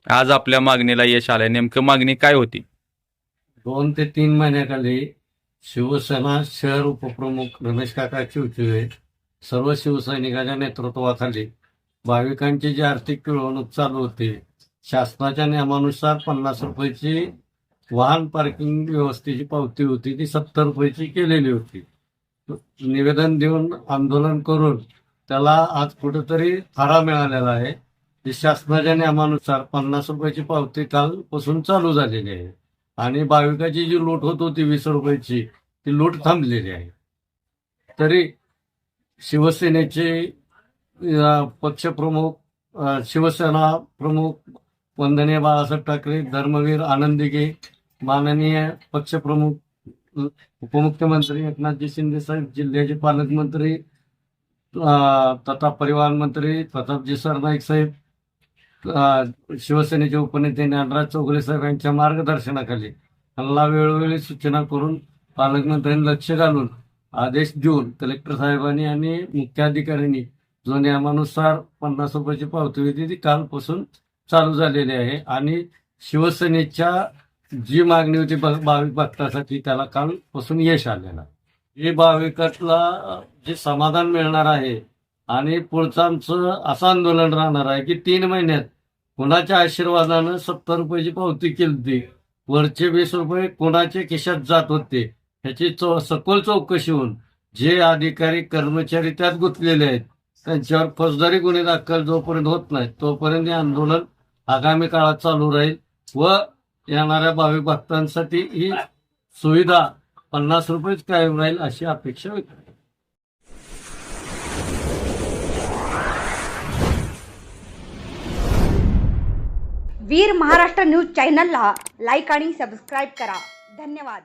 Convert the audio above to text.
आज आपल्या मागणीला यश आलंय, नेमकं मागणी काय होती? 2 ते 3 महिन्याखाली शिवसेना शहर उपप्रमुख रमेश काका चिवचिवे सर्व शिवसैनिकांच्या नेतृत्वाखाली भाविकांची जी आर्थिक पिळवणूक चालू होती, शासनाच्या नियमानुसार 50 रुपयाची वाहन पार्किंग व्यवस्थेची पावती होती, ती 70 रुपयाची केलेली होती. निवेदन देऊन आंदोलन करून त्याला आज कुठेतरी थारा मिळालेला आहे. जी शासनाच्या नियमानुसार 50 रुपयाची पावती कालपासून चालू झालेली आहे आणि भाविकाची जी लूट होत होती 20 रुपयाची, ती लूट थांबलेली आहे. तरी शिवसेनेचे पक्षप्रमुख, शिवसेना प्रमुख वंदनीय बाळासाहेब ठाकरे, धर्मवीर आनंदीगे, माननीय पक्षप्रमुख उपमुख्यमंत्री एकनाथजी शिंदे साहेब, जिल्ह्याचे पालकमंत्री तथा परिवहन मंत्री प्रतापजी सरनाईक साहेब, शिवसेनेचे उपनेते ज्ञानराज चौगुले साहेब यांच्या मार्गदर्शनाखाली त्यांना वेळोवेळी सूचना करून पालकमंत्र्यांनी लक्ष घालून आदेश देऊन कलेक्टर साहेबांनी आणि मुख्याधिकाऱ्यांनी जो नियमानुसार 50 रुपयाची पावती होती ती कालपासून चालू झालेली आहे आणि शिवसेनेच्या जी मागणी होती भाविक भक्तासाठी त्याला कालपासून यश आलेलं आहे. हे भाविकातला जे समाधान मिळणार आहे आणि पुढचं आमचं असं आंदोलन राहणार आहे की 3 महिन्यात कोणाच्या आशीर्वादानं 70 रुपयाची पावती केली, वरचे 20 रुपये कोणाच्या खिशात जात होते ह्याची सखोल चौकशी होऊन जे अधिकारी कर्मचारी त्यात गुंतलेले आहेत त्यांच्यावर फौजदारी गुन्हे दाखल जोपर्यंत होत नाही तोपर्यंत हे आंदोलन आगामी काळात चालू राहील व येणाऱ्या भाविक भक्तांसाठी ही सुविधा 50 रुपयेच कायम राहील अशी अपेक्षा व्यक्त करतो. वीर महाराष्ट्र न्यूज चॅनलला लाईक आणि सबस्क्राईब करा. धन्यवाद.